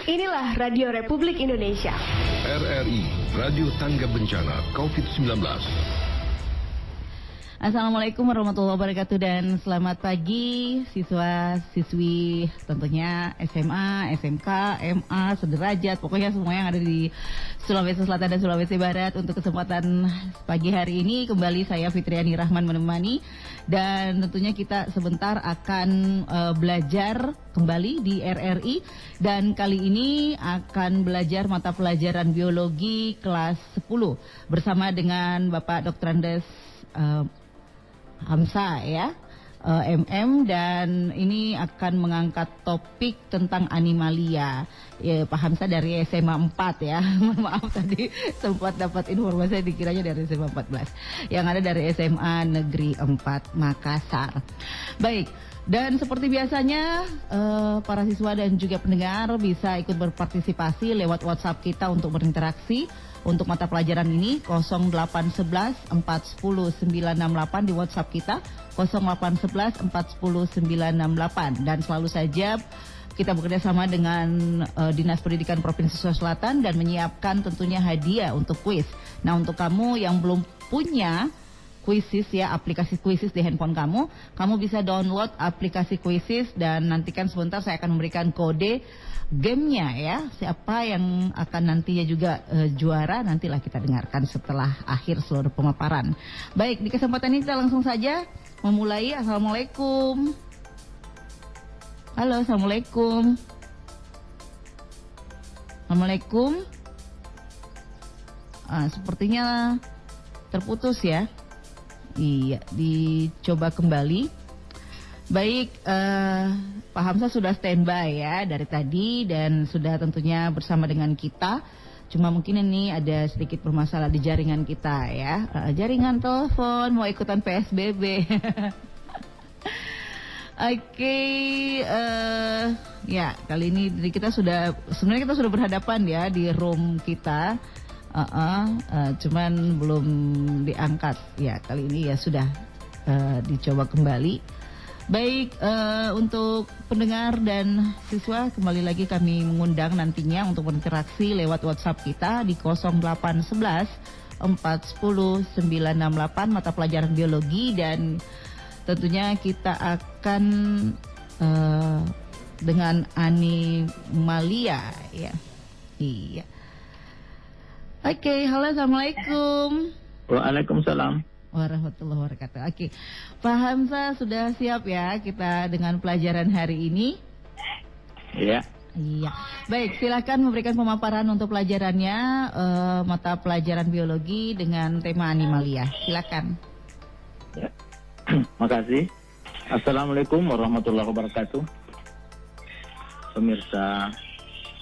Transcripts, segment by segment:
Inilah Radio Republik Indonesia. RRI, Radio Tangga Bencana COVID-19. Assalamualaikum warahmatullahi wabarakatuh dan selamat pagi siswa-siswi tentunya SMA, SMK, MA, sederajat, pokoknya semua yang ada di Sulawesi Selatan dan Sulawesi Barat. Untuk kesempatan pagi hari ini kembali saya Fitriani Rahman menemani dan tentunya kita sebentar akan belajar kembali di RRI dan kali ini akan belajar mata pelajaran biologi kelas 10 bersama dengan Bapak Dr. Andes Hamsa ya, MM, dan ini akan mengangkat topik tentang animalia. Ya, Pak Hamsa dari SMA 4 ya. Maaf tadi sempat dapat informasi dikiranya dari SMA 14. Yang ada dari SMA Negeri 4 Makassar. Baik. Dan seperti biasanya para siswa dan juga pendengar bisa ikut berpartisipasi lewat WhatsApp kita untuk berinteraksi. Untuk mata pelajaran ini 0811 410 968 di WhatsApp kita 0811 410 968 dan selalu saja kita bekerja sama dengan Dinas Pendidikan Provinsi Sulawesi Selatan dan menyiapkan tentunya hadiah untuk kuis. Nah, untuk kamu yang belum punya Quizzes ya, aplikasi Quizzes di handphone kamu bisa download aplikasi Quizzes dan nantikan sebentar saya akan memberikan kode gamenya ya. Siapa yang akan nantinya juga juara nantilah kita dengarkan setelah akhir seluruh pemaparan. Baik, di kesempatan ini kita langsung saja memulai. Assalamualaikum. Halo, assalamualaikum. Assalamualaikum. Sepertinya terputus ya. Iya, dicoba kembali. Baik, Pak Hamsa sudah standby ya dari tadi dan sudah tentunya bersama dengan kita. Cuma mungkin ini ada sedikit permasalahan di jaringan kita ya. Jaringan telepon mau ikutan PSBB. Oke, ya kali ini kita sebenarnya kita sudah berhadapan ya di room kita. Cuman belum diangkat ya, kali ini ya sudah dicoba kembali. Baik, untuk pendengar dan siswa kembali lagi kami mengundang nantinya untuk berinteraksi lewat WhatsApp kita di 0811 410 968 mata pelajaran biologi dan tentunya kita akan dengan animalia ya. Iya. Oke, halo, assalamualaikum. Waalaikumsalam Warahmatullahi wabarakatuh. Oke, Pak Hamsa sudah siap ya kita dengan pelajaran hari ini? Iya. Iya. Baik, silakan memberikan pemaparan untuk pelajarannya mata pelajaran biologi dengan tema animalia. Silakan. Ya. Makasih. Assalamualaikum warahmatullahi wabarakatuh. Pemirsa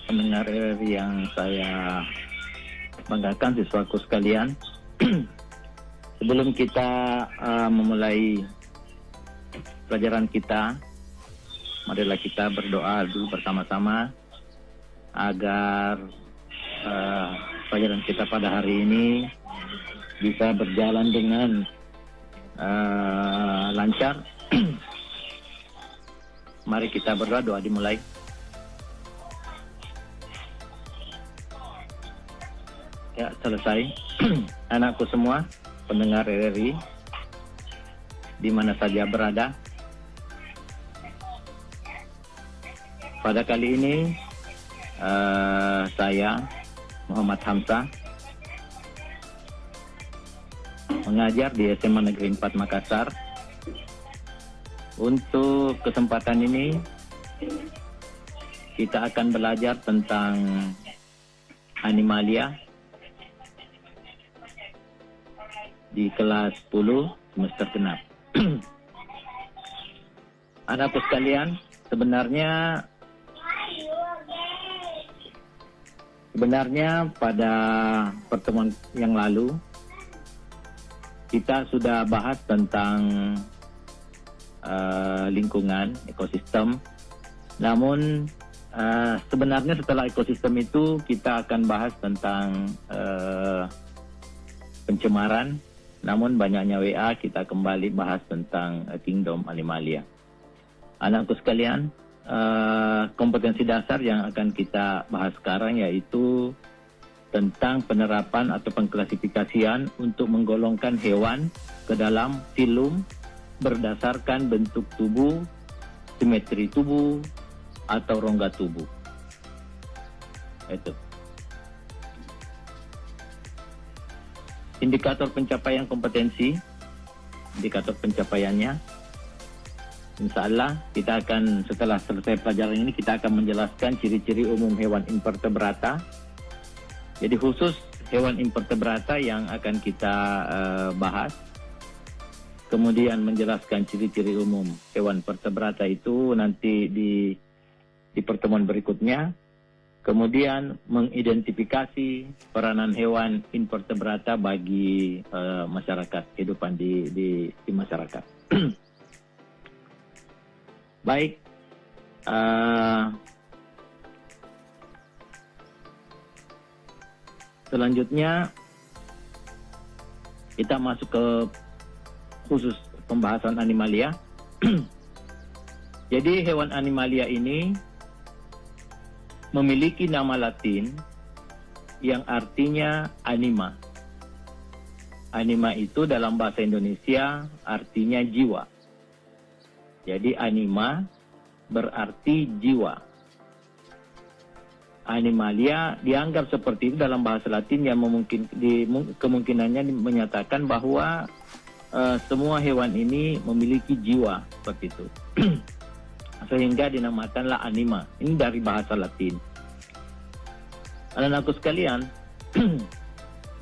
pendengar yang saya banggakan, siswaku sekalian. Sebelum kita memulai pelajaran kita, marilah kita berdoa dulu bersama-sama agar pelajaran kita pada hari ini bisa berjalan dengan lancar. Mari kita berdoa, doa dimulai. Ya, selesai. Anakku semua, pendengar RRI, di mana saja berada. Pada kali ini, saya, Muhammad Hamsa, mengajar di SMA Negeri 4 Makassar. Untuk kesempatan ini, kita akan belajar tentang animalia di kelas 10 semester genap. Anakku sekalian, sebenarnya pada pertemuan yang lalu kita sudah bahas tentang lingkungan, ekosistem. Namun sebenarnya setelah ekosistem itu kita akan bahas tentang pencemaran. Namun banyaknya WA kita kembali bahas tentang kingdom animalia. Anakku sekalian, kompetensi dasar yang akan kita bahas sekarang, yaitu tentang penerapan atau pengklasifikasian untuk menggolongkan hewan ke dalam filum berdasarkan bentuk tubuh, simetri tubuh, atau rongga tubuh. Itu. Indikator pencapaian kompetensi, indikator pencapaiannya. Insya Allah kita akan, setelah selesai pelajaran ini, kita akan menjelaskan ciri-ciri umum hewan invertebrata. Jadi khusus hewan invertebrata yang akan kita bahas. Kemudian menjelaskan ciri-ciri umum hewan vertebrata itu nanti di pertemuan berikutnya. Kemudian mengidentifikasi peranan hewan invertebrata bagi masyarakat, kehidupan di masyarakat. Baik, selanjutnya kita masuk ke khusus pembahasan animalia. Jadi hewan animalia ini memiliki nama Latin yang artinya anima. Anima itu dalam bahasa Indonesia artinya jiwa. Jadi anima berarti jiwa. Animalia dianggap seperti itu dalam bahasa Latin yang kemungkinannya menyatakan bahwa semua hewan ini memiliki jiwa, seperti itu. Sehingga dinamakanlah anima. Ini dari bahasa Latin. Anak-anakku sekalian,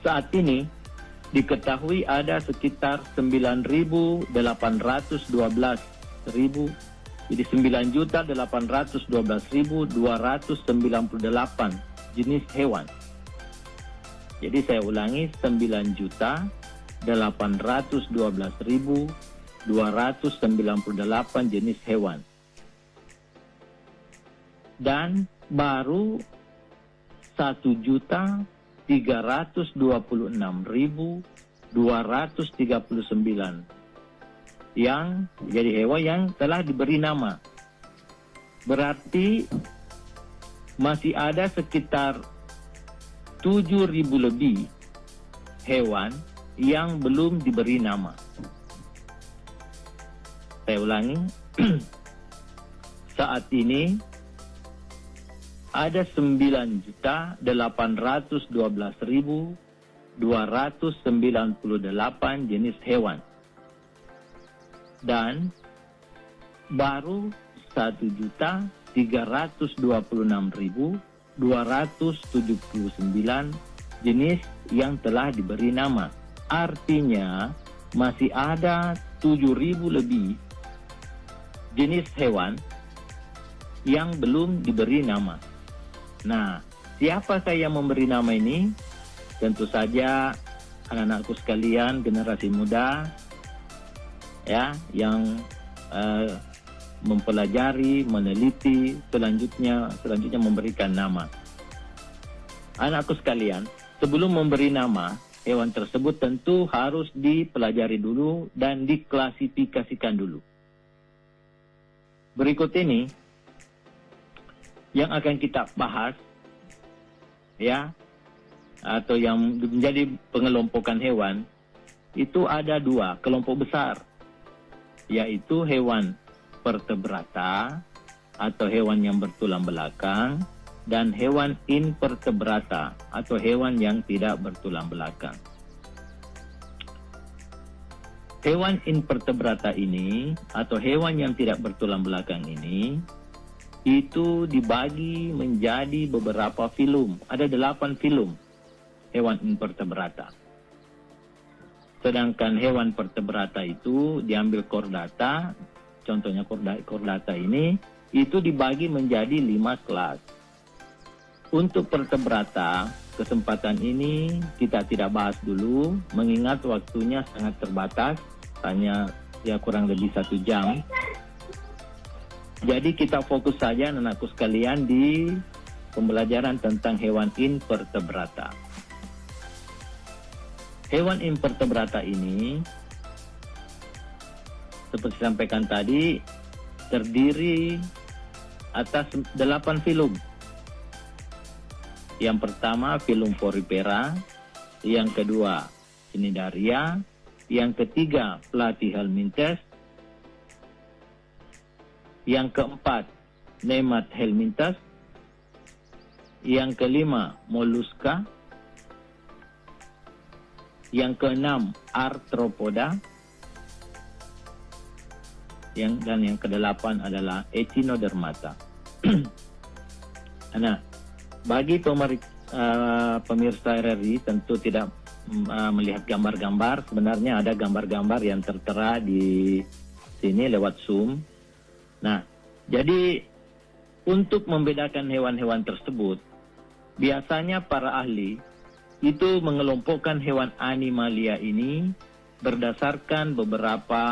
saat ini diketahui ada sekitar 9.812.000, jadi 9.812.298 jenis hewan. Jadi saya ulangi, 9.812.298 jenis hewan. Dan baru 1.326.239 yang jadi hewan yang telah diberi nama. Berarti masih ada sekitar 7.000 lebih hewan yang belum diberi nama. Saya ulangi, saat ini ada 9.812.298 jenis hewan. Dan baru 1.326.279 jenis yang telah diberi nama. Artinya masih ada 7.000 lebih jenis hewan yang belum diberi nama. Nah, siapakah yang memberi nama ini? Tentu saja anak-anakku sekalian, generasi muda, ya, yang mempelajari, meneliti, selanjutnya memberikan nama. Anakku sekalian, sebelum memberi nama hewan tersebut tentu harus dipelajari dulu dan diklasifikasikan dulu. Berikut ini yang akan kita bahas, ya, atau yang menjadi pengelompokan hewan, itu ada dua kelompok besar, yaitu hewan vertebrata atau hewan yang bertulang belakang, dan hewan invertebrata atau hewan yang tidak bertulang belakang. Hewan invertebrata ini atau hewan yang tidak bertulang belakang ini itu dibagi menjadi beberapa filum. Ada 8 filum hewan invertebrata. Sedangkan hewan vertebrata itu diambil chordata, contohnya chordata ini, itu dibagi menjadi 5 kelas. Untuk vertebrata, kesempatan ini kita tidak bahas dulu, mengingat waktunya sangat terbatas, hanya ya kurang lebih 1 jam. Jadi kita fokus saja anak-anakku sekalian di pembelajaran tentang hewan invertebrata. Hewan invertebrata ini, seperti disampaikan tadi, terdiri atas 8 filum. Yang pertama filum Porifera, yang kedua Cnidaria, yang ketiga Platyhelminthes, yang keempat Nemathelminthes, yang kelima Mollusca, yang keenam Arthropoda, dan yang kedelapan adalah Echinodermata. Nah, bagi pemirsa RRI tentu tidak melihat gambar-gambar. Sebenarnya ada gambar-gambar yang tertera di sini lewat Zoom. Nah, jadi untuk membedakan hewan-hewan tersebut, biasanya para ahli itu mengelompokkan hewan animalia ini berdasarkan beberapa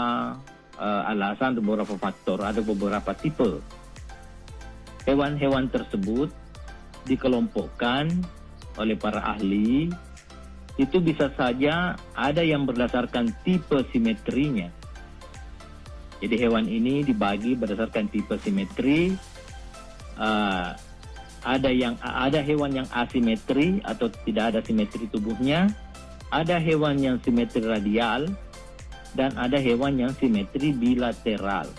alasan, beberapa faktor, ada beberapa tipe. Hewan-hewan tersebut dikelompokkan oleh para ahli, itu bisa saja ada yang berdasarkan tipe simetrinya. Jadi hewan ini dibagi berdasarkan tipe simetri. Ada hewan yang asimetri atau tidak ada simetri tubuhnya, ada hewan yang simetri radial, dan ada hewan yang simetri bilateral.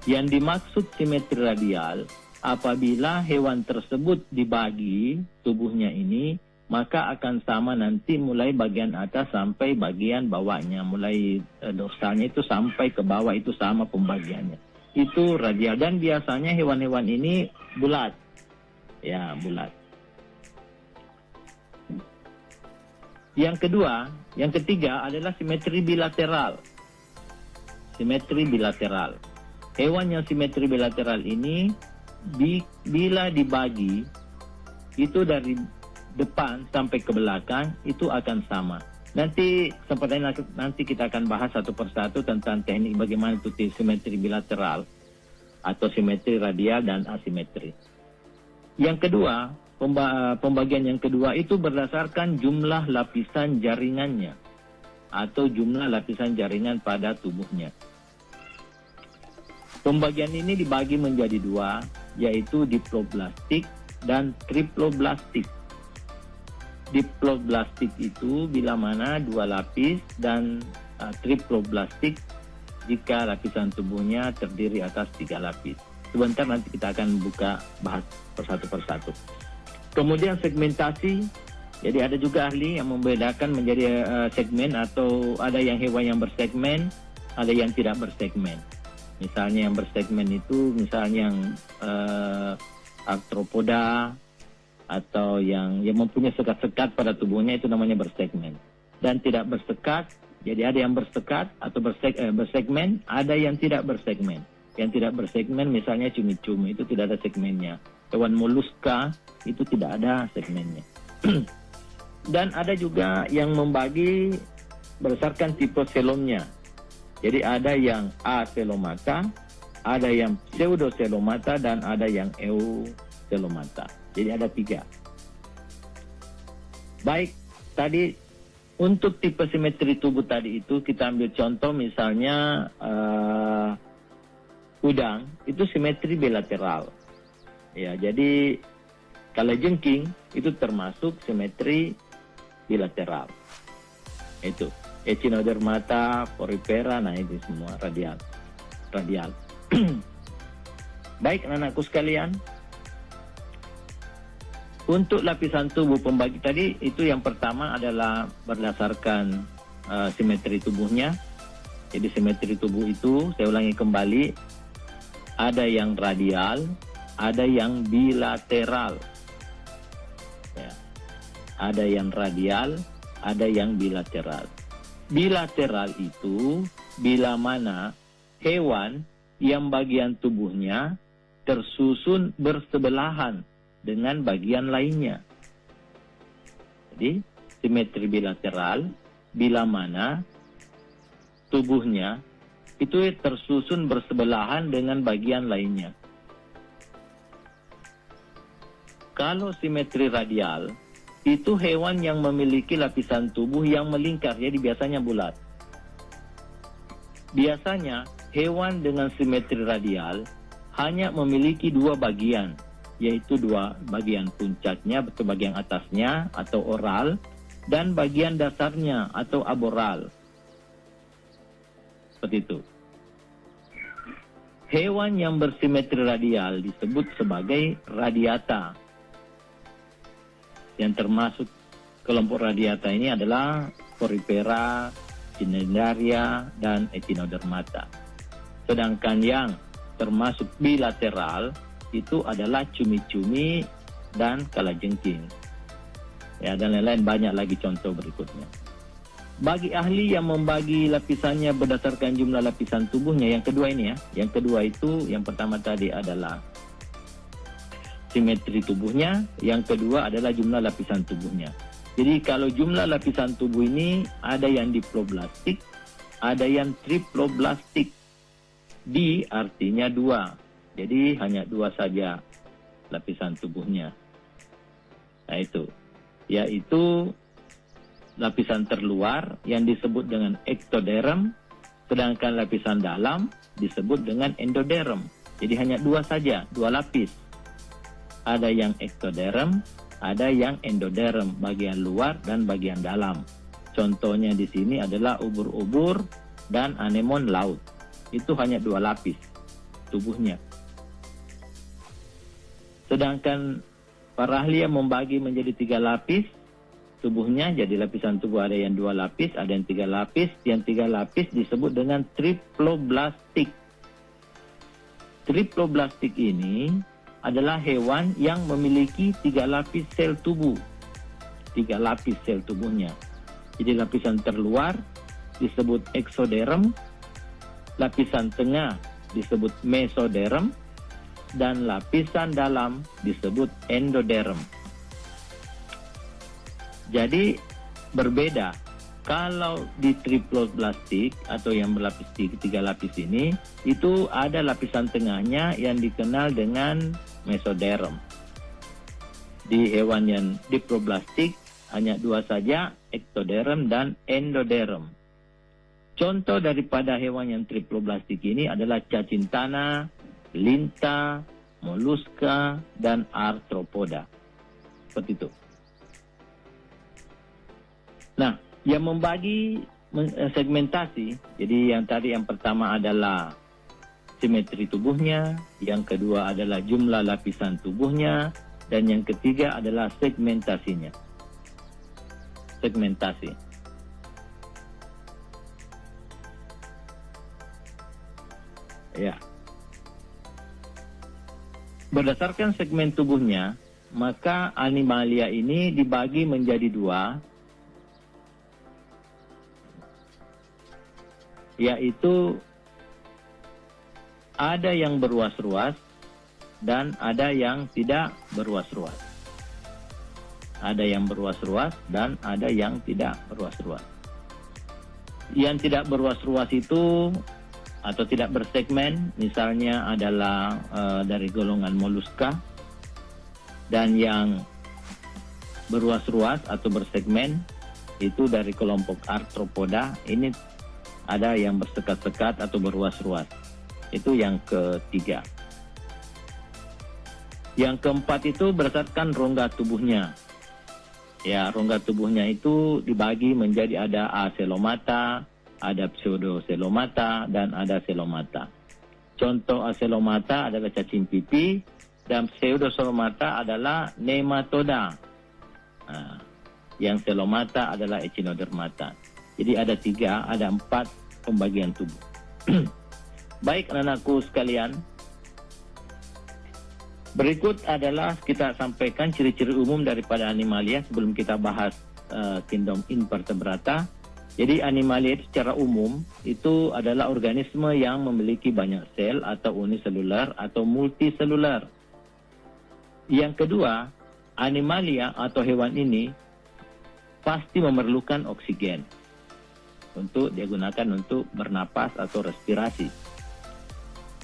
Yang dimaksud simetri radial, apabila hewan tersebut dibagi tubuhnya ini, maka akan sama nanti mulai bagian atas sampai bagian bawahnya, mulai dorsalnya itu sampai ke bawah itu sama pembagiannya. Itu radial, dan biasanya hewan-hewan ini bulat. Ya, bulat. Yang ketiga adalah simetri bilateral. Simetri bilateral. Hewan yang simetri bilateral ini bila dibagi itu dari depan sampai ke belakang itu akan sama. Nanti kita akan bahas satu persatu tentang teknik bagaimana itu simetri bilateral atau simetri radial dan asimetri. Yang kedua, pembagian yang kedua itu berdasarkan jumlah lapisan jaringannya atau jumlah lapisan jaringan pada tubuhnya. Pembagian ini dibagi menjadi dua, yaitu diploblastik dan triploblastik. Diploblastik itu bila mana dua lapis, dan triploblastik jika lapisan tubuhnya terdiri atas 3 lapis. Sebentar nanti kita akan bahas persatu persatu. Kemudian segmentasi, jadi ada juga ahli yang membedakan menjadi segmen, atau ada yang hewan yang bersegmen, ada yang tidak bersegmen. Misalnya yang bersegmen itu misalnya yang arthropoda, atau yang mempunyai sekat-sekat pada tubuhnya, itu namanya bersegmen. Dan tidak bersekat, jadi ada yang bersekat atau bersegmen, ada yang tidak bersegmen. Yang tidak bersegmen misalnya cumi-cumi, itu tidak ada segmennya. Hewan Mollusca itu tidak ada segmennya. Dan ada juga yang membagi berdasarkan tipe selomnya. Jadi ada yang aselomata, ada yang pseudoselomata, dan ada yang euselomata. Jadi ada 3. Baik, tadi untuk tipe simetri tubuh tadi itu kita ambil contoh misalnya udang itu simetri bilateral. Ya, jadi kalau jengking itu termasuk simetri bilateral. Itu Echinodermata, Porifera, nah itu semua radial. Baik anak-anakku sekalian, untuk lapisan tubuh pembagi tadi itu yang pertama adalah berdasarkan simetri tubuhnya. Jadi simetri tubuh itu, saya ulangi kembali, ada yang radial, ada yang bilateral. Ya. Ada yang radial, ada yang bilateral. Bilateral itu bila mana hewan yang bagian tubuhnya tersusun bersebelahan dengan bagian lainnya. Jadi simetri bilateral bila mana tubuhnya itu tersusun bersebelahan dengan bagian lainnya. Kalau simetri radial, itu hewan yang memiliki lapisan tubuh yang melingkar, jadi biasanya bulat. Biasanya hewan dengan simetri radial hanya memiliki dua bagian, yaitu dua bagian puncaknya atau bagian atasnya atau oral, dan bagian dasarnya atau aboral. Seperti itu. Hewan yang bersimetri radial disebut sebagai radiata. Yang termasuk kelompok radiata ini adalah Porifera, Cnidaria, dan Echinodermata. Sedangkan yang termasuk bilateral itu adalah cumi-cumi dan kalajengking. Ya, dan lain-lain, banyak lagi contoh berikutnya. Bagi ahli yang membagi lapisannya berdasarkan jumlah lapisan tubuhnya, yang kedua ini ya, yang kedua itu, yang pertama tadi adalah simetri tubuhnya, yang kedua adalah jumlah lapisan tubuhnya. Jadi kalau jumlah lapisan tubuh ini ada yang diploblastik, ada yang triploblastik. Di artinya dua, jadi hanya dua saja lapisan tubuhnya. Nah itu, yaitu lapisan terluar yang disebut dengan ektoderm, sedangkan lapisan dalam disebut dengan endoderm. Jadi hanya dua saja, dua lapis. Ada yang ektoderm, ada yang endoderm, bagian luar dan bagian dalam. Contohnya di sini adalah ubur-ubur dan anemon laut. Itu hanya dua lapis tubuhnya. Sedangkan para ahli yang membagi menjadi tiga lapis tubuhnya, jadi lapisan tubuh ada yang dua lapis, ada yang tiga lapis. Yang tiga lapis disebut dengan triploblastik. Triploblastik ini adalah hewan yang memiliki tiga lapis sel tubuh. Tiga lapis sel tubuhnya. Jadi lapisan terluar disebut exoderm, lapisan tengah disebut mesoderm, dan lapisan dalam disebut endoderm. Jadi berbeda. Kalau di triploblastik atau yang berlapis tiga lapis ini, itu ada lapisan tengahnya yang dikenal dengan mesoderm. Di hewan yang diploblastik hanya dua saja, ektoderm dan endoderm. Contoh daripada hewan yang triploblastik ini adalah cacing tanah, linta, moluska, dan arthropoda. Seperti itu. Nah, yang membagi segmentasi, jadi yang tadi yang pertama adalah simetri tubuhnya, yang kedua adalah jumlah lapisan tubuhnya, dan yang ketiga adalah segmentasinya. Segmentasi. Ya. Berdasarkan segmen tubuhnya, maka animalia ini dibagi menjadi dua, yaitu ada yang beruas-ruas dan ada yang tidak beruas-ruas. Ada yang beruas-ruas dan ada yang tidak beruas-ruas. Yang tidak beruas-ruas itu atau tidak bersegmen, misalnya adalah dari golongan moluska, dan yang beruas-ruas atau bersegmen itu dari kelompok arthropoda. Ini ada yang bersekat-sekat atau beruas-ruas. Itu yang ketiga. Yang keempat itu berdasarkan rongga tubuhnya. Ya, rongga tubuhnya itu dibagi menjadi ada acelomata, ada pseudocelomata, dan ada celomata. Contoh acelomata adalah cacing pipi, dan pseudocelomata adalah nematoda. Nah, yang celomata adalah echinodermata. Jadi ada tiga, ada 4 pembagian tubuh. Baik anak-anakku sekalian, berikut adalah kita sampaikan ciri-ciri umum daripada animalia sebelum kita bahas kingdom invertebrata. Jadi animalia itu secara umum itu adalah organisme yang memiliki banyak sel atau uniselular atau multiselular. Yang kedua, animalia atau hewan ini pasti memerlukan oksigen untuk digunakan untuk bernapas atau respirasi.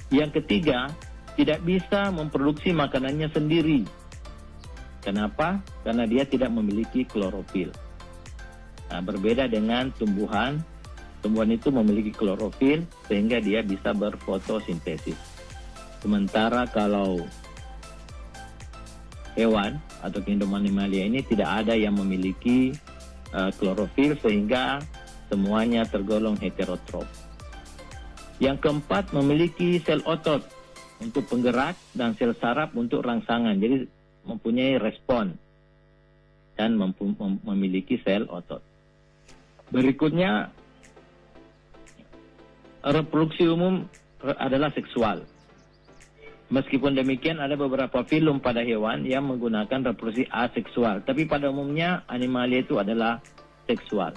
Yang ketiga, tidak bisa memproduksi makanannya sendiri. Kenapa? Karena dia tidak memiliki klorofil. Nah, berbeda dengan tumbuhan. Tumbuhan itu memiliki klorofil sehingga dia bisa berfotosintesis. Sementara kalau hewan atau kingdom animalia ini tidak ada yang memiliki klorofil sehingga semuanya tergolong heterotrof. Yang keempat, memiliki sel otot untuk penggerak dan sel saraf untuk rangsangan. Jadi mempunyai respon dan memiliki sel otot. Berikutnya, reproduksi umum adalah seksual. Meskipun demikian, ada beberapa filum pada hewan yang menggunakan reproduksi aseksual. Tapi pada umumnya, animalia itu adalah seksual.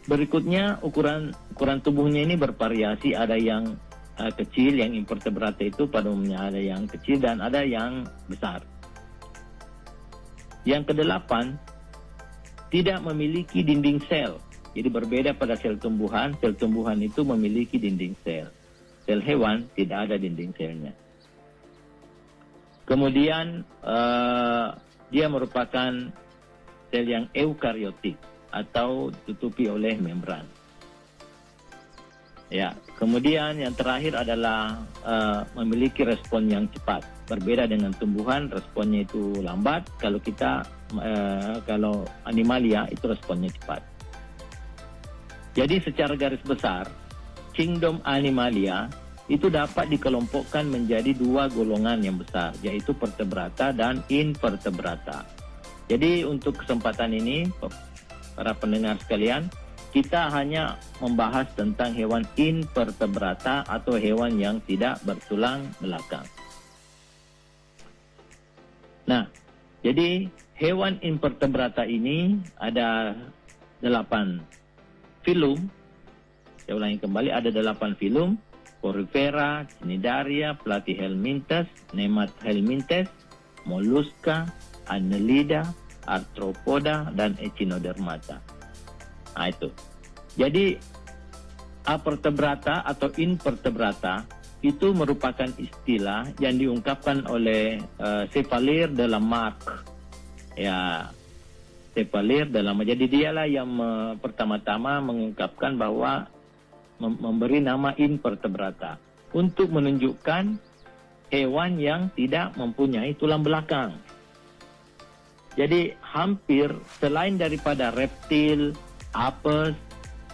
Berikutnya, ukuran tubuhnya ini bervariasi. Ada yang kecil, yang invertebrata itu pada umumnya ada yang kecil dan ada yang besar. Yang kedelapan, tidak memiliki dinding sel. Jadi berbeda pada sel tumbuhan itu memiliki dinding sel. Sel hewan tidak ada dinding selnya. Kemudian dia merupakan sel yang eukariotik atau ditutupi oleh membran. Ya, kemudian yang terakhir adalah memiliki respon yang cepat. Berbeda dengan tumbuhan, responnya itu lambat. Kalau animalia itu responnya cepat. Jadi secara garis besar, kingdom animalia itu dapat dikelompokkan menjadi dua golongan yang besar, yaitu vertebrata dan invertebrata. Jadi untuk kesempatan ini, para pendengar sekalian, kita hanya membahas tentang hewan invertebrata atau hewan yang tidak bertulang belakang. Nah, jadi hewan invertebrata ini ada 8 filum. Saya ulangi kembali, ada 8 filum. Porifera, Cnidaria, Platyhelminthes, Nemathelminthes, Mollusca, Annelida, Arthropoda, dan Echinodermata. Nah itu. Jadi avertebrata atau invertebrata itu merupakan istilah yang diungkapkan oleh Chevalier de Lamarck. Ya, Chevalier de Lamarck. Jadi dialah yang pertama-tama mengungkapkan bahwa memberi nama invertebrata untuk menunjukkan hewan yang tidak mempunyai tulang belakang. Jadi hampir selain daripada reptil, apes,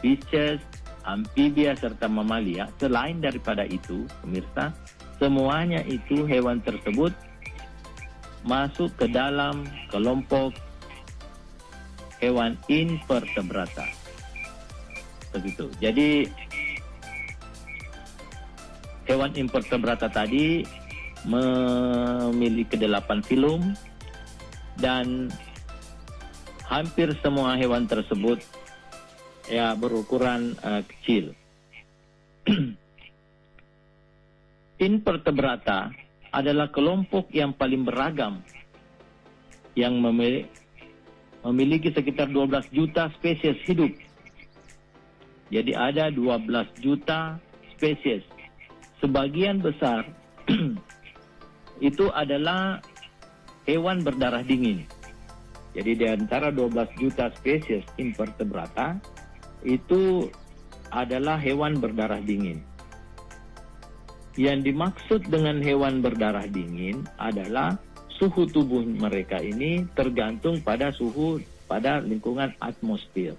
fishes, amfibia serta mamalia, selain daripada itu, pemirsa, semuanya itu hewan tersebut masuk ke dalam kelompok hewan invertebrata. Begitu. Jadi hewan invertebrata tadi memiliki 8 filum dan hampir semua hewan tersebut ya berukuran kecil. Invertebrata adalah kelompok yang paling beragam yang memiliki sekitar 12 juta spesies hidup. Jadi ada 12 juta spesies. Sebagian besar itu adalah hewan berdarah dingin. Jadi di antara 12 juta spesies invertebrata itu adalah hewan berdarah dingin. Yang dimaksud dengan hewan berdarah dingin adalah suhu tubuh mereka ini tergantung pada suhu pada lingkungan atmosfer.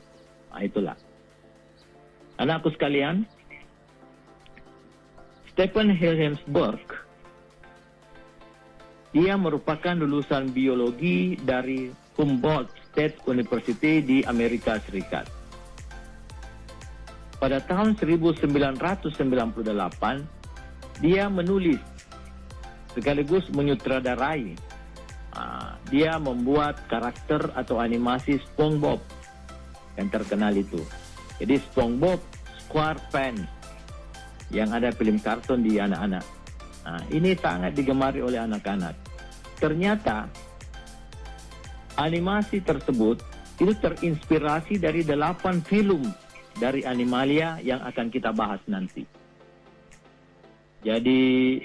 Nah, itulah. Anakku sekalian, Stephen Hilhensburg, dia merupakan lulusan biologi dari Humboldt State University di Amerika Serikat. Pada tahun 1998, dia menulis sekaligus menyutradarai. Dia membuat karakter atau animasi SpongeBob yang terkenal itu. Jadi SpongeBob SquarePants yang ada film kartun di anak-anak. Ini sangat digemari oleh anak-anak. Ternyata animasi tersebut itu terinspirasi dari 8 film dari animalia yang akan kita bahas nanti. Jadi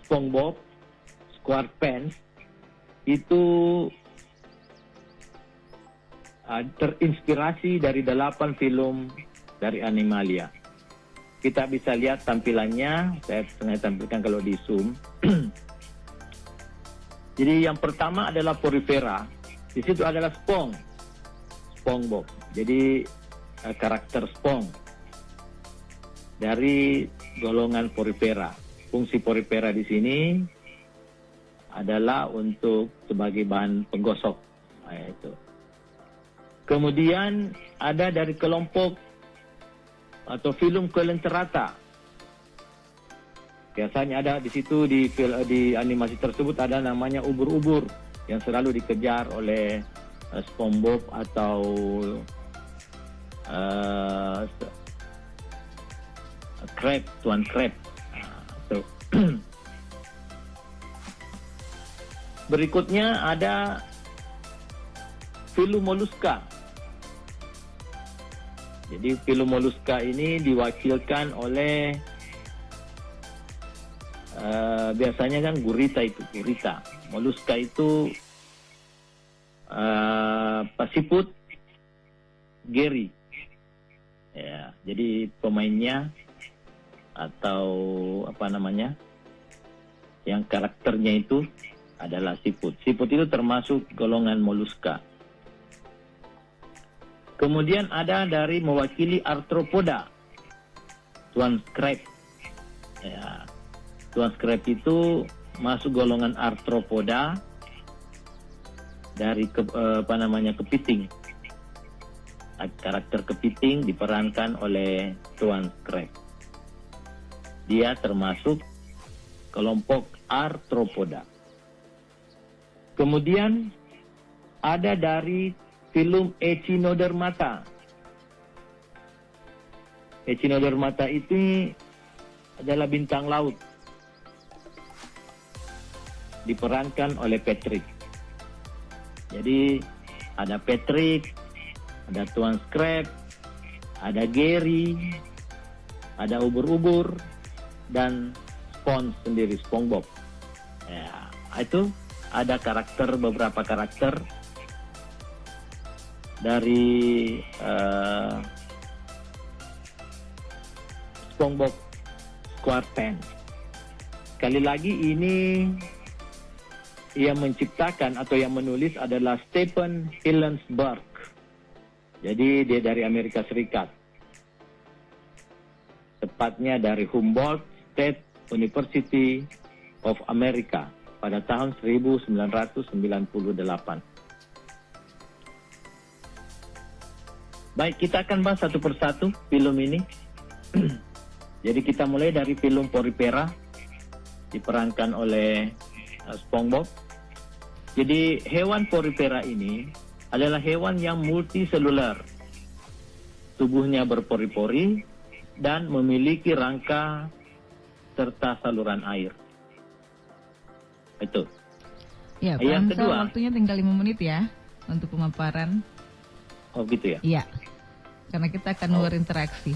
SpongeBob SquarePants itu terinspirasi dari 8 film dari animalia. kita bisa lihat tampilannya. Saya sengaja tampilkan kalau di zoom. Jadi yang pertama adalah porifera. Di situ adalah SpongeBob. Jadi karakter Spong dari golongan porifera. Fungsi porifera di sini adalah untuk sebagai bahan penggosok. Nah, itu. Kemudian ada dari kelompok atau film Coelenterata. Biasanya ada di situ di animasi tersebut ada namanya ubur-ubur yang selalu dikejar oleh SpongeBob atau Tuan Crab. Berikutnya ada film Mollusca. Jadi film Mollusca ini diwakilkan oleh biasanya kan gurita. Mollusca itu siput Gary. Ya, jadi pemainnya atau yang karakternya itu adalah siput. Siput itu termasuk golongan Mollusca. Kemudian ada dari mewakili arthropoda, Tuan Crab. Ya, Tuan Crab itu masuk golongan arthropoda dari kepiting. Karakter kepiting diperankan oleh Tuan Crab. Dia termasuk kelompok arthropoda. Kemudian ada dari film Echinodermata. Echinodermata ini adalah bintang laut. Diperankan oleh Patrick. Jadi ada Patrick, ada Tuan Crab, ada Gary, ada ubur-ubur, dan sendiri, SpongeBob. Ya, itu ada beberapa karakter dari SpongeBob SquarePants. Sekali lagi ini yang menciptakan atau yang menulis adalah Stephen Hillenburg. Jadi dia dari Amerika Serikat. Tepatnya dari Humboldt State University of America pada tahun 1998. Baik, kita akan bahas satu persatu film ini. Jadi kita mulai dari film Porifera, diperankan oleh SpongeBob. Jadi hewan Porifera ini adalah hewan yang multiseluler. Tubuhnya berpori-pori dan memiliki rangka serta saluran air. Itu. Ya, Pak Yang Hamzah, kedua, waktunya tinggal 5 menit ya untuk pemaparan. Oh gitu ya? Iya. Karena kita akan berinteraksi.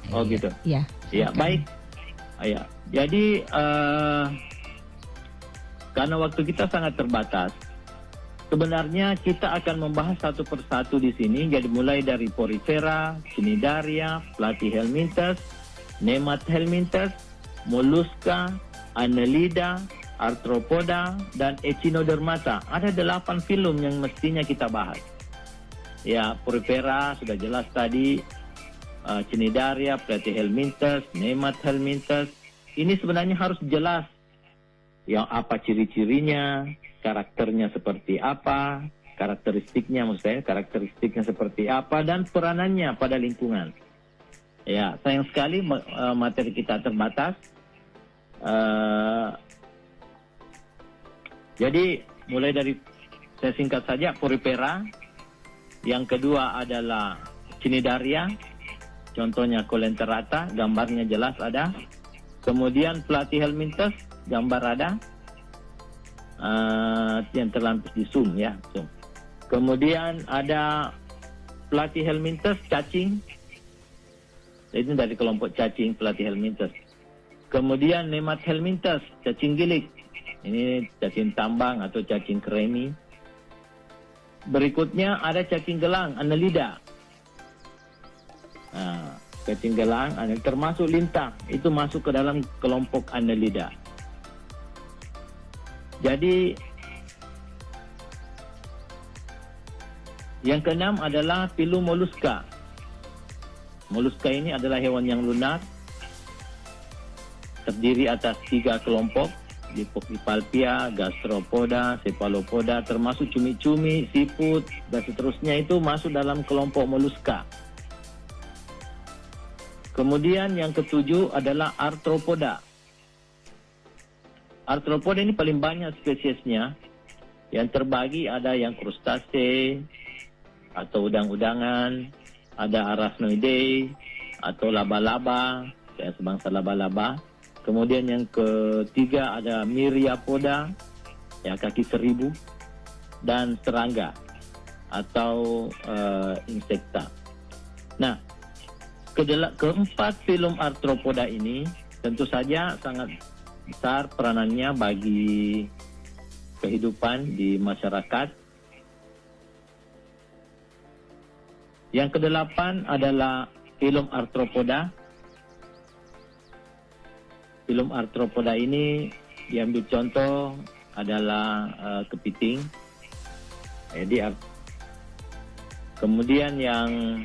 Oh Iya. gitu. Iya. Ya, silakan. baik. Ya. Jadi karena waktu kita sangat terbatas, sebenarnya kita akan membahas satu persatu di sini. Jadi mulai dari Porifera, Cnidaria, Platyhelminthes, Nemathelminthes, Mollusca, Annelida, Arthropoda, dan Echinodermata. Ada 8 film yang mestinya kita bahas. Ya, Porifera sudah jelas tadi, Cnidaria, Platyhelminthes, Nemathelminthes. Ini sebenarnya harus jelas. Yang apa ciri-cirinya, karakternya seperti apa, karakteristiknya seperti apa, dan peranannya pada lingkungan. Ya, sayang sekali materi kita terbatas. Jadi mulai dari, saya singkat saja, Porifera. Yang kedua adalah Cnidaria, contohnya Coelenterata, gambarnya jelas ada. Kemudian Platyhelminthes, gambar ada. Yang terlampir di zoom ya. Zoom. Kemudian ada Platyhelminthes, cacing. Ini dari kelompok cacing Platyhelminthes. Kemudian Nemathelminthes, cacing gilik. Ini cacing tambang atau cacing kremi. Berikutnya ada cacing gelang, Annelida. ketinggalan, termasuk lintah, itu masuk ke dalam kelompok Annelida. Jadi yang keenam adalah Pilomoluska. Moluska ini adalah hewan yang lunak, terdiri atas 3 kelompok, Dipalpia, Gastropoda, Cephalopoda, termasuk cumi-cumi, siput, dan seterusnya itu masuk dalam kelompok moluska. Kemudian yang ketujuh adalah Arthropoda. Arthropoda ini paling banyak spesiesnya. Yang terbagi ada yang krustase atau udang-udangan, ada Arachnoideae atau laba-laba, ya, sebangsa laba-laba. Kemudian yang ketiga ada Myriapoda, ya, kaki 1000, dan serangga atau insekta. Nah, keempat filum arthropoda ini tentu saja sangat besar peranannya bagi kehidupan di masyarakat. Yang kedelapan adalah filum arthropoda. Filum arthropoda ini diambil contoh adalah kepiting. Kemudian yang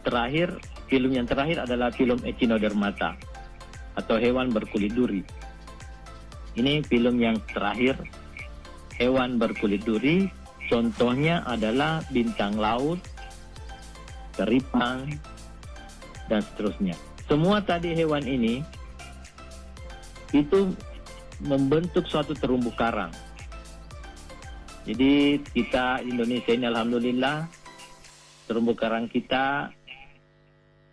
terakhir, filum yang terakhir adalah filum Echinodermata atau hewan berkulit duri. Ini filum yang terakhir, hewan berkulit duri. Contohnya adalah bintang laut, keripang, dan seterusnya. Semua tadi hewan ini itu membentuk suatu terumbu karang. Jadi kita Indonesia ini alhamdulillah terumbu karang kita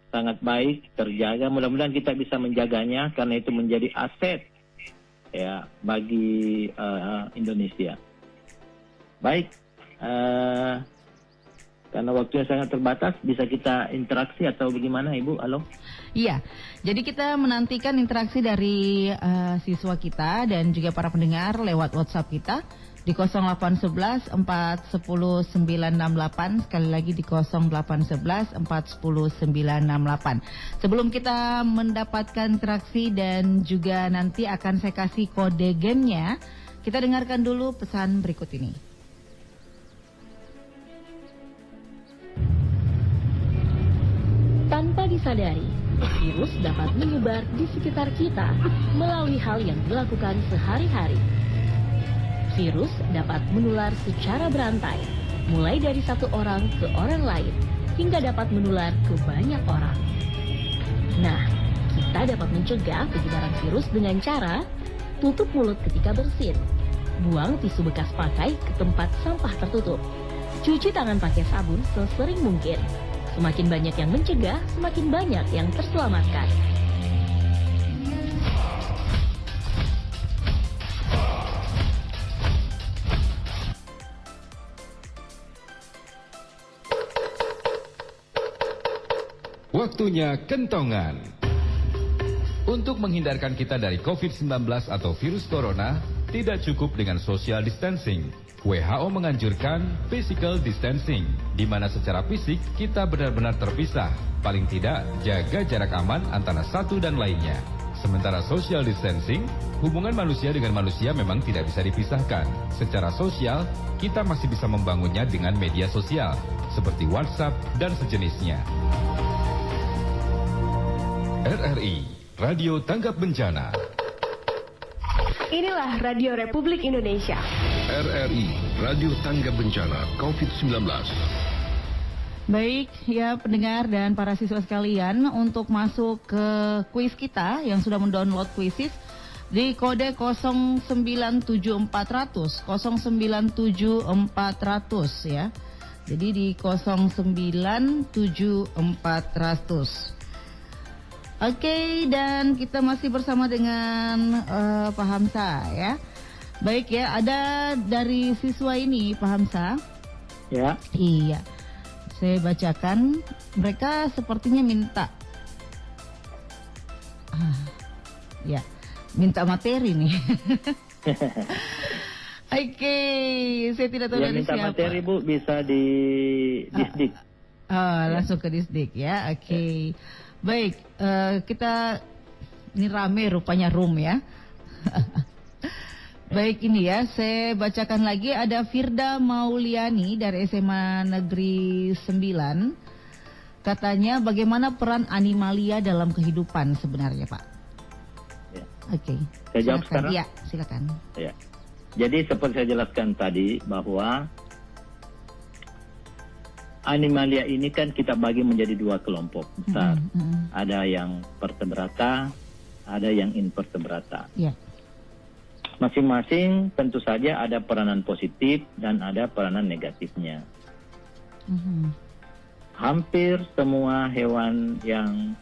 sangat baik, terjaga. Mudah-mudahan kita bisa menjaganya karena itu menjadi aset, ya, bagi Indonesia. Baik, karena waktunya sangat terbatas, bisa kita interaksi atau bagaimana, Ibu? Halo? Iya, jadi kita menantikan interaksi dari siswa kita dan juga para pendengar lewat WhatsApp kita di 0811 410 968, sekali lagi di 0811 410 968. Sebelum kita mendapatkan interaksi dan juga nanti akan saya kasih kode gamenya, kita dengarkan dulu pesan berikut ini. Tanpa disadari, virus dapat menyebar di sekitar kita melalui hal yang dilakukan sehari-hari. Virus dapat menular secara berantai, mulai dari satu orang ke orang lain, hingga dapat menular ke banyak orang. Nah, kita dapat mencegah penyebaran virus dengan cara tutup mulut ketika bersin, buang tisu bekas pakai ke tempat sampah tertutup, cuci tangan pakai sabun sesering mungkin. Semakin banyak yang mencegah, semakin banyak yang terselamatkan. Waktunya kentongan. Untuk menghindarkan kita dari COVID-19 atau virus corona, tidak cukup dengan social distancing. WHO menganjurkan physical distancing, di mana secara fisik kita benar-benar terpisah. Paling tidak, jaga jarak aman antara satu dan lainnya. Sementara social distancing, hubungan manusia dengan manusia memang tidak bisa dipisahkan. Secara sosial, kita masih bisa membangunnya dengan media sosial, seperti WhatsApp dan sejenisnya. RRI, Radio Tanggap Bencana. Inilah Radio Republik Indonesia. RRI, Radio Tanggap Bencana COVID-19. Baik, ya pendengar dan para siswa sekalian, untuk masuk ke kuis kita yang sudah mendownload kuisis di kode 097400 097400 ya. Jadi di 097400. Oke, dan kita masih bersama dengan Pak Hamsa ya. Baik ya, ada dari siswa ini Pak Hamsa. Ya. Iya, saya bacakan. Mereka sepertinya minta, ya, minta materi nih. Oke, saya tidak tahu Yang dari minta siapa. materi, Bu, bisa di Disdik. Langsung ke Disdik ya. Oke. Baik, kita ini rame rupanya room ya. Baik, ini ya, saya bacakan lagi. Ada Firda Mauliani dari SMA Negeri 9. Katanya bagaimana peran animalia dalam kehidupan sebenarnya, Pak? Ya. Oke. Saya jawab sekarang? Iya, silakan. Ya. Jadi seperti saya jelaskan tadi bahwa animalia ini kan kita bagi menjadi dua kelompok besar. Ada yang vertebrata, ada yang invertebrata. Ya. Masing-masing tentu saja ada peranan positif dan ada peranan negatifnya. Hampir semua hewan yang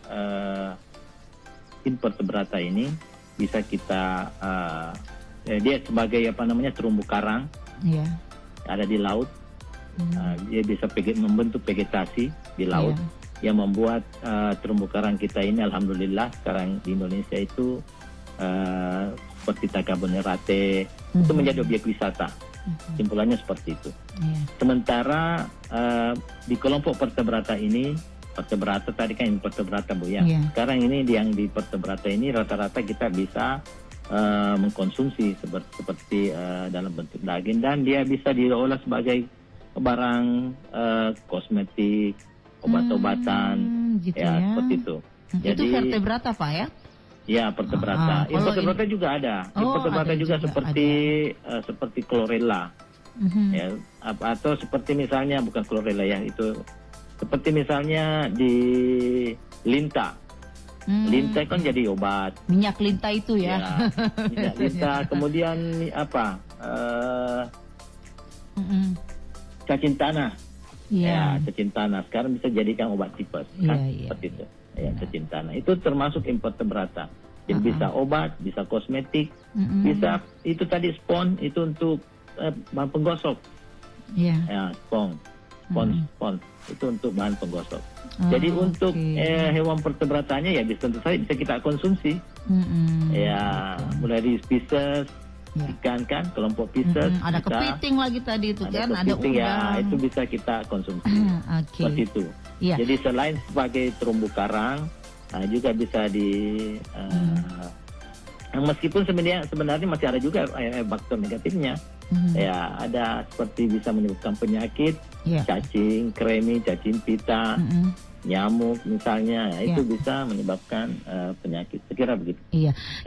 invertebrata ini bisa kita dia sebagai terumbu karang, ada di laut. Dia bisa membentuk vegetasi di laut yang membuat terumbu karang kita ini alhamdulillah sekarang di Indonesia itu seperti Takabonerate itu menjadi objek wisata. Simpulannya seperti itu. Sementara di kelompok vertebrata ini, vertebrata tadi kan invertebrata Bu ya. Sekarang ini yang di vertebrata ini rata-rata kita bisa mengkonsumsi seperti dalam bentuk daging, dan dia bisa diolah sebagai barang kosmetik, obat-obatan, gitu ya seperti itu. Itu vertebrata Pak ya? Ya, vertebrata. Invertebrata juga ada. Invertebrata juga seperti chlorella. Ya, atau seperti misalnya bukan chlorella ya, itu seperti misalnya di linta. Linta kan jadi obat. Minyak linta itu ya. Minyak linta. Kemudian apa? Cacing tanah. Ya, cacing tanah. Sekarang bisa jadikan obat tipes. Kan? Seperti itu. Ya, cacing tanah. Itu termasuk invertebrata. Jadi bisa obat, bisa kosmetik, bisa itu tadi spons itu untuk bahan penggosok. Ya, spons itu untuk bahan penggosok. Jadi untuk hewan vertebratanya ya tentu saja bisa kita konsumsi. Ya, mulai dari spesies ikan kan, kelompok Pisces. Ada kepiting lagi tadi itu kan, ada udang. Ya, itu bisa kita konsumsi. Seperti itu. Jadi selain sebagai terumbu karang, juga bisa meskipun sebenarnya masih ada juga faktor negatifnya. Ya, ada seperti bisa menyebabkan penyakit, cacing, kremi, cacing pita, nyamuk misalnya, itu bisa menyebabkan penyakit. Sekira begitu.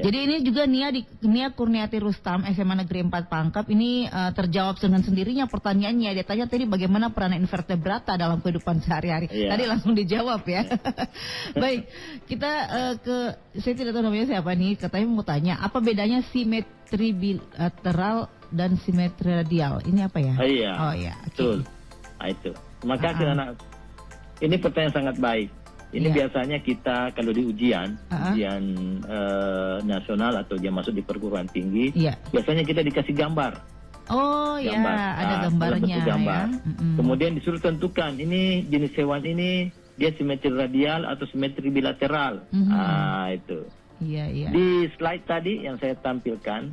Jadi ini juga Nia Kurniati Rustam SMA Negeri 4 Pangkep ini terjawab dengan sendirinya pertanyaannya. Dia tanya tadi bagaimana peran invertebrata dalam kehidupan sehari-hari. Tadi langsung dijawab ya. Baik, kita saya tidak tahu namanya siapa nih. Katanya mau tanya apa bedanya simetri bilateral dan simetri radial. Ini apa ya? Betul. Itu. Maka anak, ini pertanyaan sangat baik. Ini biasanya kita kalau di ujian nasional atau dia masuk di perguruan tinggi, biasanya kita dikasih gambar. Ada gambarnya. Gambar. Kemudian disuruh tentukan ini jenis hewan ini dia simetri radial atau simetri bilateral. Itu. Di slide tadi yang saya tampilkan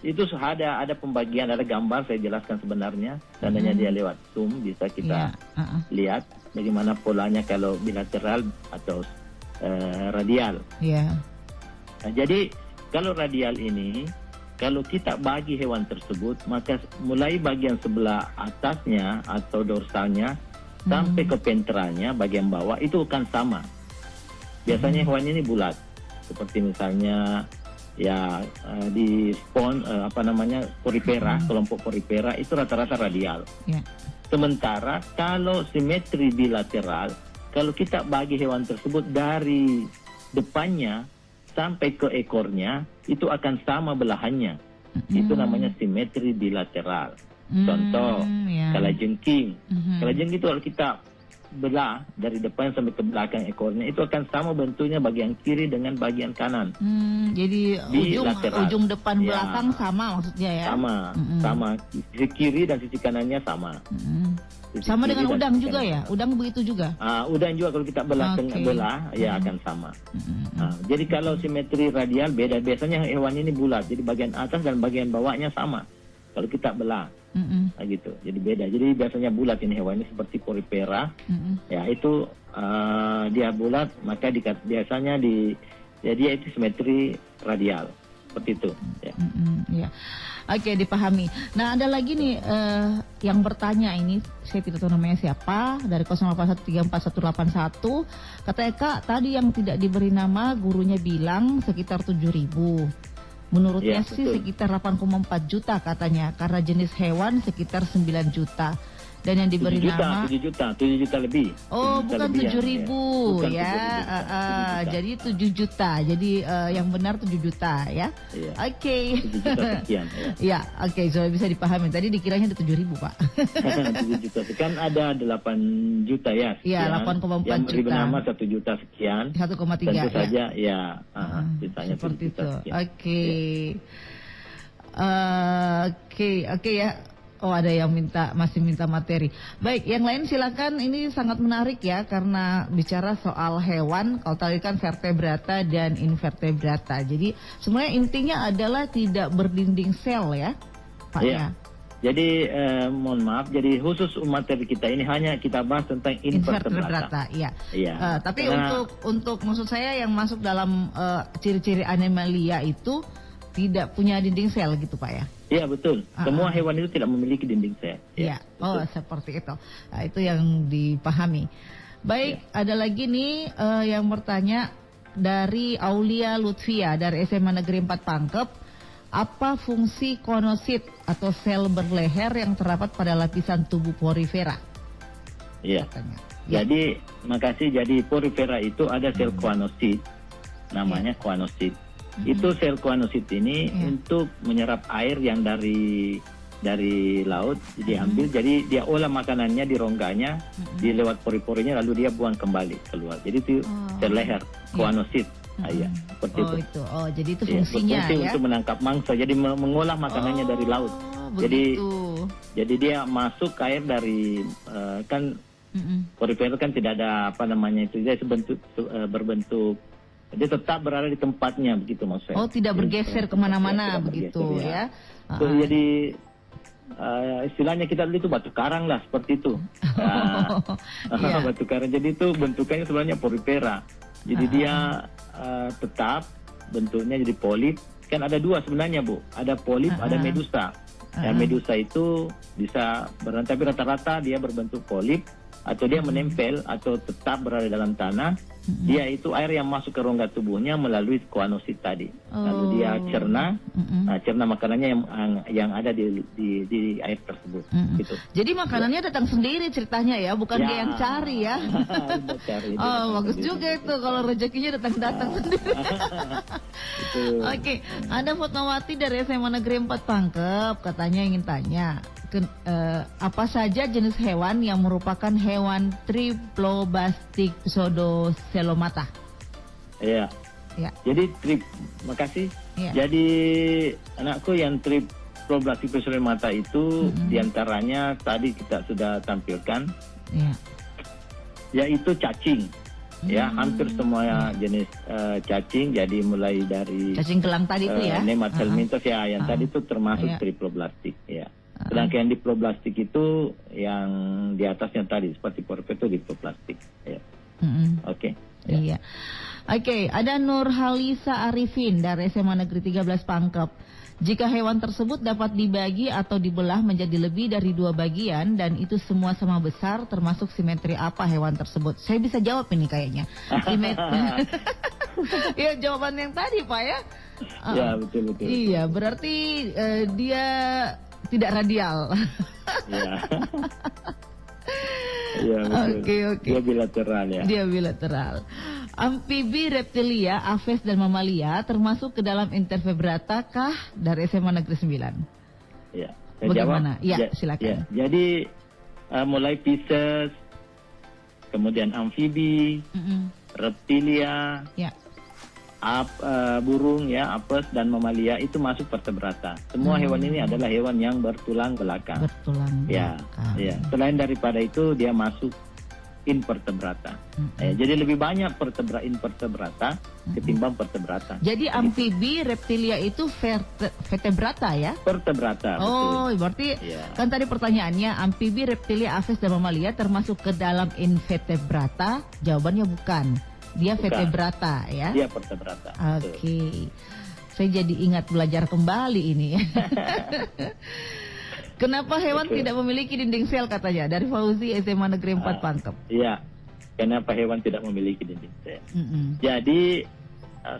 itu ada pembagian, ada gambar saya jelaskan sebenarnya. Seandainya dia lewat Zoom bisa kita lihat bagaimana polanya kalau bilateral atau radial. Nah, jadi kalau radial ini kalau kita bagi hewan tersebut, maka mulai bagian sebelah atasnya atau dorsalnya sampai ke ventralnya bagian bawah itu akan sama. Biasanya hewan ini bulat. Seperti misalnya di spons porifera, kelompok porifera itu rata-rata radial. Sementara kalau simetri bilateral, kalau kita bagi hewan tersebut dari depannya sampai ke ekornya itu akan sama belahannya. Itu namanya simetri bilateral. Contoh, kalajengking. Kalajengking itu kalau kita belah dari depan sampai ke belakang ekornya itu akan sama bentuknya bagian kiri dengan bagian kanan. Jadi ujung depan belakang sama maksudnya ya? Sama. Sisi kiri dan sisi kanannya sama. Sama dengan udang juga ya? Udang begitu juga? Udang juga kalau kita belah akan sama. Jadi kalau simetri radial beda. Biasanya hewan ini bulat, jadi bagian atas dan bagian bawahnya sama. Kalau kita belah, Mm-mm. gitu. Jadi beda. Jadi biasanya bulat ini hewan ini seperti porifera. Mm-mm. Ya itu dia bulat, maka biasanya dia itu simetri radial seperti itu. Ya. Ya. Oke, dipahami. Nah, ada lagi nih yang bertanya ini, saya tidak tahu namanya siapa, dari 08134181. Katanya, Kak, tadi yang tidak diberi nama gurunya bilang sekitar 7.000. Menurutnya Ya, sih betul. sekitar 8,4 juta katanya, karena jenis hewan sekitar 9 juta. Dan yang diberi 7 juta, nama 7 juta lebih. Oh, 7 juta bukan lebih 7.000 Bukan ya. 7 juta. Jadi 7 juta. Jadi yang benar 7 juta ya. Iya. Oke. 7 juta sekian. Ya. Ya, oke, so bisa dipahami. Tadi dikiranya ada 7.000, Pak. 7 juta. Kan ada 8 juta ya. Iya, sekian. 8,4 yang beri juta. nama 1 juta sekian. 1,3 Tentu ya. saja ya. Sisanya 7 Seperti juta itu. sekian. Oke. Oke ya. Oh, ada yang masih minta materi. Baik, yang lain silakan. Ini sangat menarik ya, karena bicara soal hewan. Kalau tadi kan vertebrata dan invertebrata. Jadi sebenarnya intinya adalah tidak berdinding sel ya, Pak Iya. ya. Jadi mohon maaf, jadi khusus materi kita ini hanya kita bahas tentang invertebrata. Invertebrata, iya. Iya. Tapi Karena- untuk maksud saya yang masuk dalam ciri-ciri animalia itu tidak punya dinding sel gitu, Pak ya. Iya betul. Semua hewan itu tidak memiliki dinding sel. Iya. Oh, seperti itu. Nah, itu yang dipahami. Baik, ada lagi nih yang bertanya dari Aulia Lutfia dari SMA Negeri 4 Pangkep. Apa fungsi konosit atau sel berleher yang terdapat pada lapisan tubuh porifera? Iya. Katanya. Ya. Jadi makasih. Jadi porifera itu ada sel kuanosit, namanya kuanosit. Itu sel kuanosit ini untuk menyerap air yang dari laut diambil, jadi dia olah makanannya di rongganya, di lewat pori-porinya, lalu dia buang kembali keluar. Jadi itu sel leher kuanosit. Iya, seperti itu. itu. Oh, jadi itu Iya, fungsinya berfungsi ya. untuk menangkap mangsa. Jadi mengolah makanannya dari laut. Begitu. Jadi dia masuk ke air dari kan porifera kan tidak ada apa namanya itu, dia berbentuk. Dia tetap berada di tempatnya begitu maksudnya. Oh, tidak bergeser kemana-mana Tidak begitu bergeser, ya. So, jadi istilahnya kita dulu itu batu karang lah seperti itu. Iya. Batu karang. Jadi itu bentukannya sebenarnya porifera. Jadi dia tetap bentuknya jadi polip. Kan ada dua sebenarnya Bu. Ada polip, ada medusa. Ya, medusa itu bisa berada, tapi rata-rata dia berbentuk polip atau dia menempel atau tetap berada dalam tanah. Dia itu air yang masuk ke rongga tubuhnya melalui kuanosit tadi. Lalu dia cerna, cerna makanannya yang ada di air tersebut. Gitu. Jadi makanannya datang sendiri ceritanya ya, bukan dia yang cari ya. Cari, Oh, bagus juga itu kalau rezekinya datang sendiri. Oke, ada Fatmawati dari SMA Negeri 4 Pangkep, katanya ingin tanya, apa saja jenis hewan yang merupakan hewan triploblastik pseudocelomata? Iya. Ya. Jadi makasih. Ya. Jadi anakku yang triploblastik pseudocelomata itu diantaranya tadi kita sudah tampilkan, Ya. yaitu cacing. Ya, hampir semua jenis cacing. Jadi mulai dari Cacing gelang tadi itu ya. Nemathelminthus ya, yang tadi itu termasuk Ya. triploblastik. Ya. Sedangkan yang diploblastik itu yang di atasnya tadi seperti porifera itu diploblastik. Ya. Oke. Ya. Iya. Oke, ada Nurhalisa Arifin dari SMA Negeri 13 Pangkep. Jika hewan tersebut dapat dibagi atau dibelah menjadi lebih dari 2 bagian dan itu semua sama besar, termasuk simetri apa hewan tersebut? Saya bisa jawab ini kayaknya. Simetri. Ya, jawaban yang tadi Pak ya. Ya, betul. Iya, berarti dia tidak radial. Iya. Iya, betul. Oke. Dia bilateral ya. Dia bilateral. Amfibi, reptilia, aves dan mamalia termasuk ke dalam invertebrata kah? Dari SMA Negeri 9. Ya. Bagaimana? Ya, silakan. Ya. Jadi mulai Pisces, kemudian amfibi, reptilia, Ya. burung ya, apes dan mamalia itu masuk vertebrata. Semua hewan ini adalah hewan yang bertulang belakang. Bertulang Ya, belakang. ya. Selain daripada itu dia masuk invertebrata. Jadi lebih banyak invertebrata ketimbang vertebrata. Jadi amfibi, reptilia itu vertebrata ya? Vertebrata. Oh, betul. berarti Ya. kan tadi pertanyaannya amfibi, reptilia, aves dan mamalia termasuk ke dalam invertebrata? Jawabannya bukan. Dia Bukan. vertebrata ya? Dia vertebrata. Oke. Saya jadi ingat belajar kembali ini. Kenapa hewan Betul. tidak memiliki dinding sel katanya? Dari Fauzi SMA Negeri 4 Pangkep. Iya. Kenapa hewan tidak memiliki dinding sel? Mm-mm. Jadi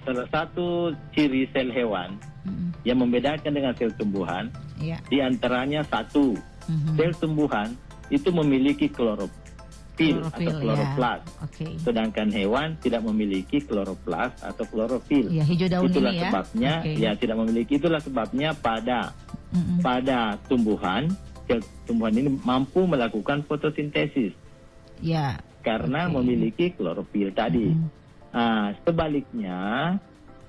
salah satu ciri sel hewan Mm-mm. yang membedakan dengan sel tumbuhan, Iya. di antaranya satu, Mhm. sel tumbuhan itu memiliki klorofil atau kloroplas. Ya. Oke. Sedangkan hewan tidak memiliki kloroplas atau klorofil. Ya, hijau daun Itulah ini ya. sebabnya Oke. ya tidak memiliki. Itulah sebabnya Mm-mm. pada tumbuhan, sel tumbuhan ini mampu melakukan fotosintesis Ya. karena Oke. memiliki klorofil tadi. Mm-mm. Sebaliknya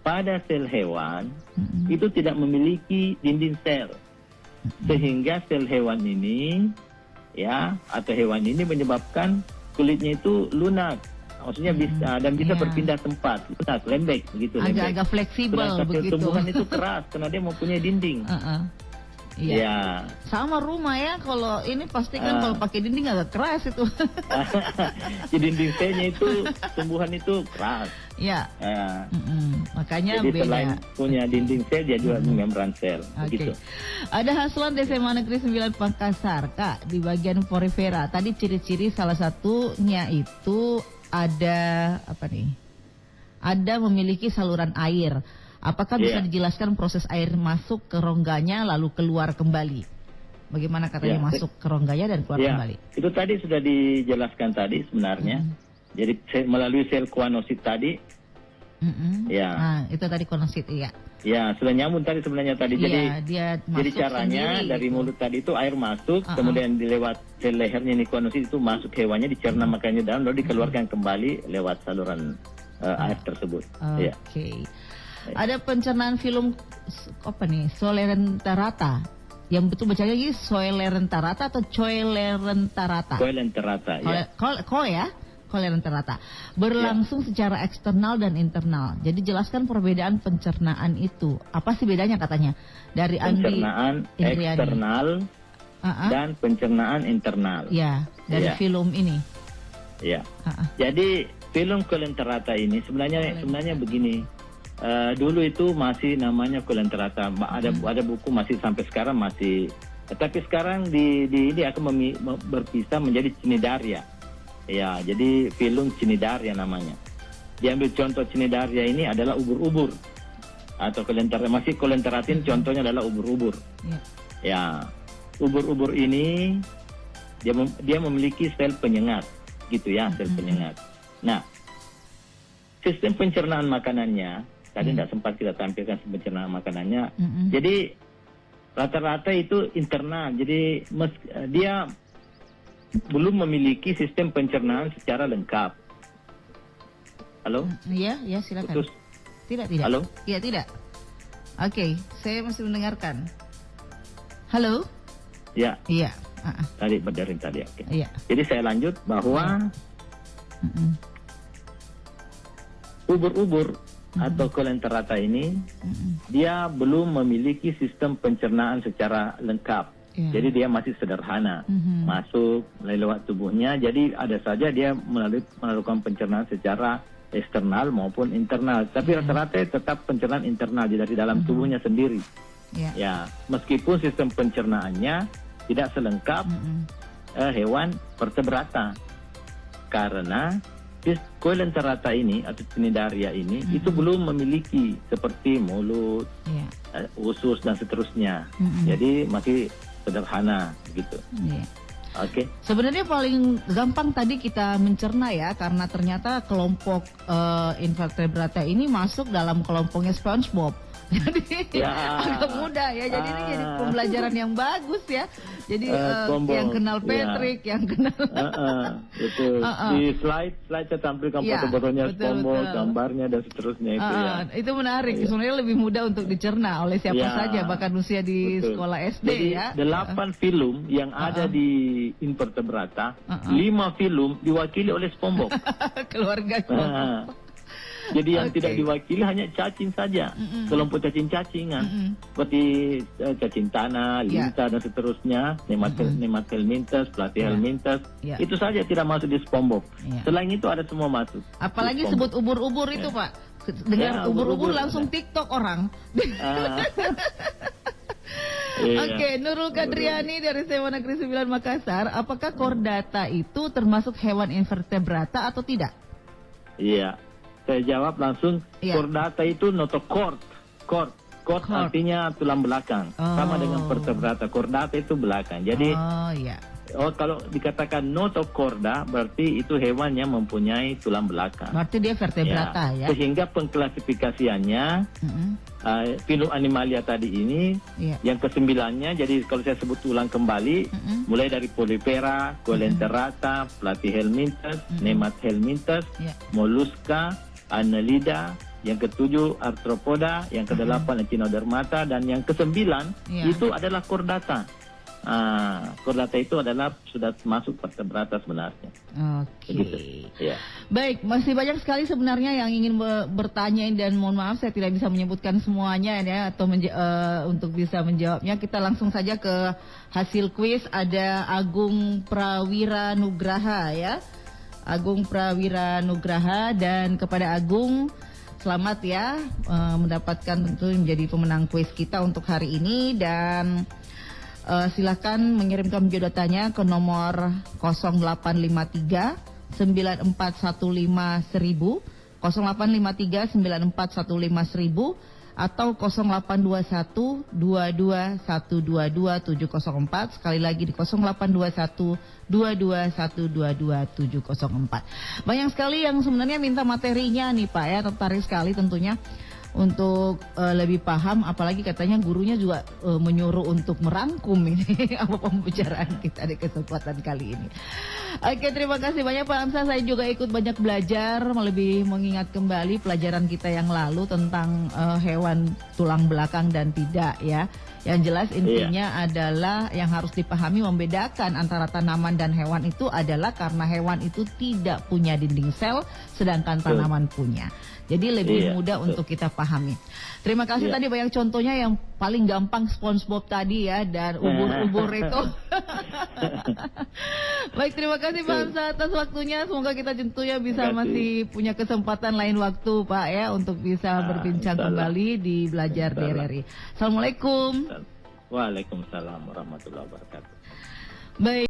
pada sel hewan Mm-mm. itu tidak memiliki dinding sel, sehingga sel hewan ini ya atau hewan ini menyebabkan kulitnya itu lunak, maksudnya bisa dan bisa Ya. berpindah tempat, lunak, lembek begitu, lembek. Agak-agak fleksibel Sedangkan sel begitu. tumbuhan itu keras karena dia mempunyai dinding. Iya. Ya. Sama rumah ya, kalau ini pasti kan kalau pakai dinding agak keras itu. Jadi dinding selnya itu tumbuhan itu keras. Ya. Ya. Makanya Jadi beda. selain punya dinding sel, dia juga membran sel. Oke. Begitu. Ada Haslan di SMA Negeri 9 Pangkasar, Kak, di bagian porifera. Tadi ciri-ciri salah satunya itu ada apa nih? Ada memiliki saluran air. Apakah bisa Iya. dijelaskan proses air masuk ke rongganya lalu keluar kembali? Bagaimana katanya Iya. masuk ke rongganya dan keluar Ya, kembali? itu tadi sudah dijelaskan tadi sebenarnya. Jadi melalui sel kuanosit tadi, Ya. Nah, itu tadi konosit iya. ya sudah nyambung tadi sebenarnya tadi. Jadi Iya, dia jadi masuk caranya sendiri dari gitu. mulut tadi itu air masuk, kemudian dilewat sel lehernya nikonosit itu masuk hewannya, dicerna makannya dalam, lalu dikeluarkan kembali lewat saluran air tersebut. Ya. Oke. Ada pencernaan film apa nih? Soelenterata. Yang betul bacanya ini Soelenterata atau Coelenterata? Coelenterata, ya. Coelenterata. Berlangsung secara eksternal dan internal. Jadi jelaskan perbedaan pencernaan itu. Apa sih bedanya katanya? Dari Andi Pencernaan Indriani. eksternal dan pencernaan internal. Ya, dari Ya. film ini. Ya. Jadi film Coelenterata ini sebenarnya begini. Dulu itu masih namanya Coelenterata. Ada buku masih sampai sekarang masih. Tapi sekarang ini akan berpisah menjadi Cnidaria. Ya, jadi film Cnidaria namanya. Diambil contoh Cnidaria ini adalah ubur-ubur atau Coelenterata. Masih Coelenteratin contohnya adalah ubur-ubur. Ya, ubur-ubur ini dia memiliki sel penyengat, gitu ya, sel penyengat. Nah, sistem pencernaan makanannya tadi tidak sempat kita tampilkan pencernaan makanannya. Jadi rata-rata itu internal. Jadi dia belum memiliki sistem pencernaan secara lengkap. Halo? Iya, silakan. Putus. Tidak. Halo? Iya, tidak. Oke, saya masih mendengarkan. Halo? Ya, Iya. tadi berdering tadi. Oke. Iya. Jadi saya lanjut bahwa ubur-ubur atau Coelenterata ini dia belum memiliki sistem pencernaan secara lengkap. Iya. Jadi dia masih sederhana, masuk lewat tubuhnya. Jadi ada saja dia melakukan pencernaan secara eksternal maupun internal. Tapi rata-rata tetap pencernaan internal dari dalam tubuhnya sendiri. Iya. Ya, meskipun sistem pencernaannya tidak selengkap hewan vertebrata, karena Coelenterata ini atau Cnidaria ini itu belum memiliki seperti mulut, usus dan seterusnya. Jadi masih sederhana gitu. Iya. Oke. Sebenarnya paling gampang tadi kita mencerna ya, karena ternyata kelompok invertebrata ini masuk dalam kelompoknya SpongeBob. Jadi agak mudah ya. Jadi ini jadi pembelajaran yang bagus ya. Jadi yang kenal Patrick, yang kenal itu di slide saya tampilkan foto-fotonya SpongeBob, gambarnya dan seterusnya itu ya. Itu menarik. Sebenarnya lebih mudah untuk dicerna oleh siapa saja, bahkan usia di sekolah SD. Jadi, ya. 8 film yang ada di Invertebrata, 5 film diwakili oleh SpongeBob. Keluarga SpongeBob. Jadi yang tidak diwakili hanya cacing saja, kelompok cacing-cacingan, seperti cacing tanah, lintah dan seterusnya, Nemathelminthus, Platyhelminthes, itu saja tidak masuk di SpongeBob. Selain itu ada semua masuk. Apalagi sebut ubur-ubur itu Pak, dengar ubur-ubur langsung TikTok orang. Oke, Nurul Kadriani dari SMA Negeri 9 Makassar, apakah chordata itu termasuk hewan invertebrata atau tidak? Iya. Saya jawab langsung, chordata itu notochord. Chord artinya tulang belakang. Sama dengan vertebrata. Chordata itu belakang. Jadi kalau dikatakan notochorda berarti itu hewan yang mempunyai tulang belakang. Berarti dia vertebrata ya. Sehingga pengklasifikasiannya filum animalia tadi ini yang ke-9-nya, jadi kalau saya sebut ulang kembali, mulai dari Polypera, Coelenterata, Platyhelminthes, Nemathelminthes, Mollusca, Annelida, yang ke-7 Arthropoda, yang ke-8 Echinodermata, dan yang ke-9 itu adalah chordata. Chordata itu adalah sudah masuk vertebrata sebenarnya. Oke. Baik, masih banyak sekali sebenarnya yang ingin bertanya dan mohon maaf saya tidak bisa menyebutkan semuanya ya atau untuk bisa menjawabnya. Kita langsung saja ke hasil kuis. Ada Agung Prawira Nugraha ya. Agung Prawira Nugraha, dan kepada Agung selamat ya mendapatkan tentu menjadi pemenang kuis kita untuk hari ini, dan silakan mengirimkan biodatanya ke nomor 0853 9415 1000, 0853 9415 1000 atau 0821 22 122 704. Sekali lagi di 0821 22 122 704. Banyak sekali yang sebenarnya minta materinya nih Pak ya, tertarik sekali tentunya untuk lebih paham, apalagi katanya gurunya juga menyuruh untuk merangkum ini apa pembicaraan kita di kesempatan kali ini. Oke, terima kasih banyak Pak Hamzah. Saya juga ikut banyak belajar, lebih mengingat kembali pelajaran kita yang lalu tentang hewan tulang belakang dan tidak ya. Yang jelas intinya adalah yang harus dipahami, membedakan antara tanaman dan hewan itu adalah karena hewan itu tidak punya dinding sel sedangkan tanaman punya. Jadi lebih mudah untuk kita pahami. Terima kasih tadi banyak contohnya, yang paling gampang SpongeBob tadi ya, dan ubur-ubur itu. Baik, terima kasih Pak Hamzah atas waktunya. Semoga kita tentunya bisa masih punya kesempatan lain waktu Pak ya untuk bisa berbincang kembali di Belajar di RRI. Assalamualaikum. Waalaikumsalam warahmatullahi wabarakatuh. Baik.